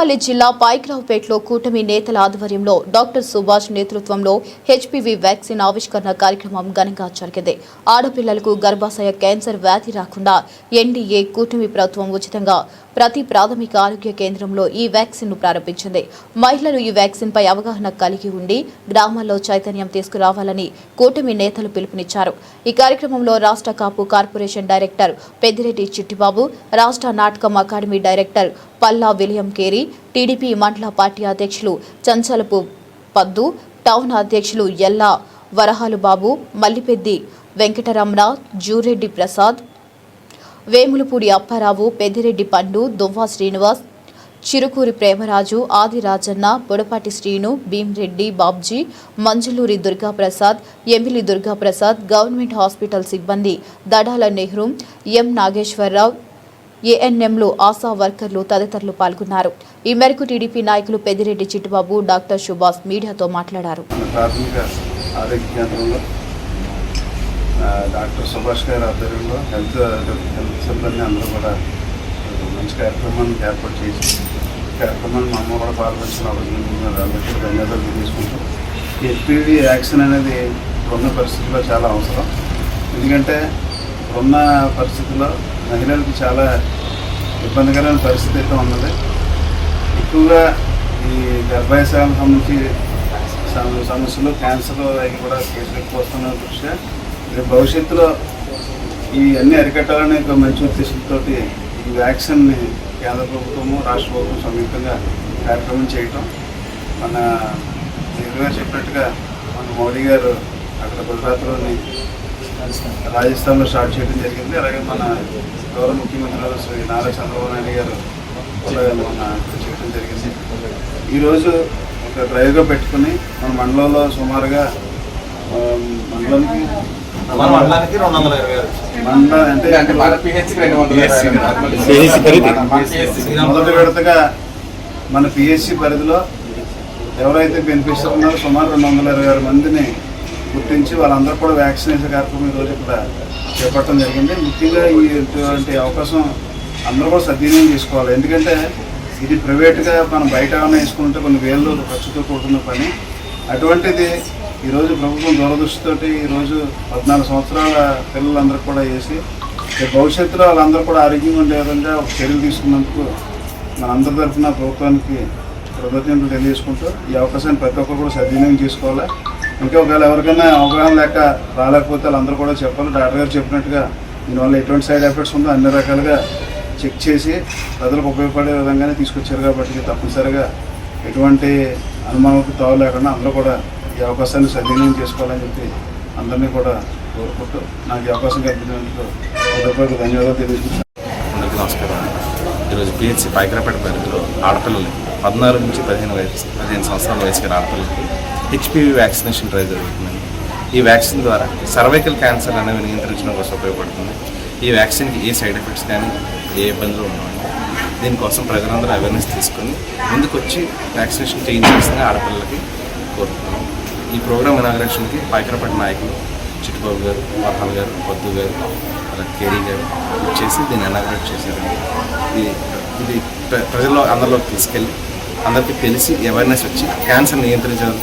అనకాపల్లి జిల్లా పాయిగ్రావుపేటలో కూటమి నేతల ఆధ్వర్యంలో డాక్టర్ సుభాష్ నేతృత్వంలో హెచ్పివి వ్యాక్సిన్ ఆవిష్కరణ కార్యక్రమం ఘనంగా జరిగింది. ఆడపిల్లలకు గర్భాశయ క్యాన్సర్ వ్యాధి రాకుండా ఎన్డీఏ కూటమి ప్రభుత్వం ఉచితంగా ప్రతి ప్రాథమిక ఆరోగ్య కేంద్రంలో ఈ వ్యాక్సిన్ ను ప్రారంభించింది. మహిళలు ఈ వ్యాక్సిన్ పై అవగాహన కలిగి ఉండి గ్రామాల్లో చైతన్యం తీసుకురావాలని కూటమి నేతలు పిలుపునిచ్చారు. ఈ కార్యక్రమంలో రాష్ట్ర కాపు కార్పొరేషన్ డైరెక్టర్ పెద్దిరెడ్డి చిట్టిబాబు, రాష్ట్ర నాటకం academy director Palla William Carey, TDP mandal party అధ్యక్షులు చంచలపు పద్దు, టౌన్ అధ్యక్షులు ఎల్లా వరహాలు బాబు, మల్లిపెద్ది వెంకటరమణ, జూరెడ్డి ప్రసాద్, వేములపూడి అప్పారావు, పెద్దిరెడ్డి పండు, దువ్వా శ్రీనివాస్, చిరుకూరి ప్రేమరాజు, ఆది రాజన్న, బొడపాటి శ్రీను, భీంరెడ్డి బాబ్జీ, మంజులూరి దుర్గాప్రసాద్, ఎమ్మిలి దుర్గాప్రసాద్, గవర్నమెంట్ హాస్పిటల్ సిబ్బంది దడాల నెహ్రూ, ఎం నాగేశ్వరరావు, ఏఎన్ఎంలు, ఆశా వర్కర్లు తదితరులు పాల్గొన్నారు. ఈ మేరకు టీడీపీ నాయకులు పెద్దిరెడ్డి చిట్టిబాబు, డాక్టర్ సుభాష్ మీడియాతో మాట్లాడారు. డాక్టర్ సుభాష్ గారి ఆధ్వర్యంలో హెల్త్ సిబ్బంది అందరూ కూడా మంచి కార్యక్రమాన్ని ఏర్పాటు చేసి కార్యక్రమాన్ని మా అమ్మ కూడా పాల్గొంచిన అందరికీ ధన్యవాదాలు తెలియజేసుకుంటాం. హెచ్పివి వ్యాక్సిన్ అనేది ఇప్పుడున్న పరిస్థితుల్లో చాలా అవసరం. ఎందుకంటే ఇప్పుడున్న పరిస్థితుల్లో మహిళలకు చాలా ఇబ్బందికరమైన పరిస్థితి అయితే ఉన్నది. ఎక్కువగా ఈ గర్భాశయాలకు సంబంధించి సమస్యలు, క్యాన్సర్ అవి కూడా కేసులు ఎక్కువ వస్తున్న దృష్ట్యా భవిష్యత్తులో ఈ అన్ని అరికట్టాలనే ఒక మంచి ఉద్దేశంతో ఈ వ్యాక్సిన్ని కేంద్ర ప్రభుత్వము, రాష్ట్ర ప్రభుత్వం సంయుక్తంగా కార్యక్రమం చేయటం, మన గారు చెప్పినట్టుగా మన మోడీ గారు అక్కడ గుజరాత్లోని రాజస్థాన్లో స్టార్ట్ చేయడం జరిగింది. అలాగే మన గౌరవ ముఖ్యమంత్రి శ్రీ నారా చంద్రబాబు నాయుడు గారు కూడా మన చేయడం జరిగింది. ఈరోజు ఒక డ్రైవ్గా పెట్టుకుని మన మండలంలో సుమారుగా మండలానికి మొదటి విడతగా మన పిహెచ్సి పరిధిలో ఎవరైతే బెనిఫిషియర్ ఉన్నారో సుమారు 226 మందిని గుర్తించి వాళ్ళందరూ కూడా వ్యాక్సినేషన్ కార్యక్రమం ఈరోజు ఇక్కడ చేపట్టడం జరిగింది. ముఖ్యంగా ఇటువంటి అవకాశం అందరూ కూడా సద్వినియోగం చేసుకోవాలి. ఎందుకంటే ఇది ప్రైవేట్గా మనం బయట ఏమైనా వేసుకుంటే కొన్ని వేలు ఖర్చుతో కూడుతున్న పని. అటువంటిది ఈరోజు ప్రభుత్వం దూరదృష్టితోటి ఈరోజు 14 సంవత్సరాల పిల్లలందరూ కూడా వేసి భవిష్యత్తులో వాళ్ళందరూ కూడా ఆరోగ్యంగా ఉండే విధంగా ఒక చర్యలు తీసుకున్నందుకు మనందరి తరఫున ప్రభుత్వానికి కృతజ్ఞతలు తెలియజేసుకుంటూ ఈ అవకాశాన్ని ప్రతి ఒక్కరు కూడా సద్వినియోగం చేసుకోవాలి. ఇంకా ఒకవేళ ఎవరికైనా అవగాహన లేక రాలేకపోతే వాళ్ళందరూ కూడా చెప్పాలి. డాక్టర్ గారు చెప్పినట్టుగా దీనివల్ల ఎటువంటి సైడ్ ఎఫెక్ట్స్ ఉందో అన్ని రకాలుగా చెక్ చేసి ప్రజలకు ఉపయోగపడే విధంగానే తీసుకొచ్చారు. కాబట్టి తప్పనిసరిగా ఎటువంటి అనుమానాలకు తావు లేకుండా అందరూ కూడా ఈ అవకాశాన్ని సద్వినియోగం చేసుకోవాలని చెప్పి అందరినీ కూడా కోరుకుంటూ నాకు ఈ అవకాశం కల్పించినందుకు హృదయపూర్వక ధన్యవాదాలు తెలియజేస్తున్నాను. అందరికీ నమస్కారం. ఈరోజు పిహెచ్సి పాయిగ్రావుపేట పరిధిలో ఆడపిల్లలకి 14 నుంచి 15 సంవత్సరాల వయసు గల ఆడపిల్లలకి హెచ్పివి వ్యాక్సినేషన్ డ్రైవ్ జరుగుతుందండి. ఈ వ్యాక్సిన్ ద్వారా సర్వైకల్ క్యాన్సర్ అనేవి నియంత్రించడం కోసం ఉపయోగపడుతుంది. ఈ వ్యాక్సిన్కి ఏ సైడ్ ఎఫెక్ట్స్ కానీ ఏ ఇబ్బందులు ఉన్నాయండి. దీనికోసం ప్రజలందరూ అవేర్నెస్ తీసుకొని ముందుకొచ్చి వ్యాక్సినేషన్ చేయించాల్సిందిగా ఆడపిల్లలకి కోరుతున్నాం. ఈ ప్రోగ్రామ్ ఇనాగరేషన్కి పాయిగ్రావుపేట నాయకులు చిట్టిబాబు గారు, వరహాల్ గారు, పద్దు గారు, అలాగే కేరీ గారు వచ్చేసి దీన్ని ఇనాగరేట్ చేశారండి. ఇది ప్రజల్లో అందరిలోకి తీసుకెళ్ళి అందరికీ తెలిసి అవేర్నెస్ వచ్చి క్యాన్సర్ నియంత్రించాలి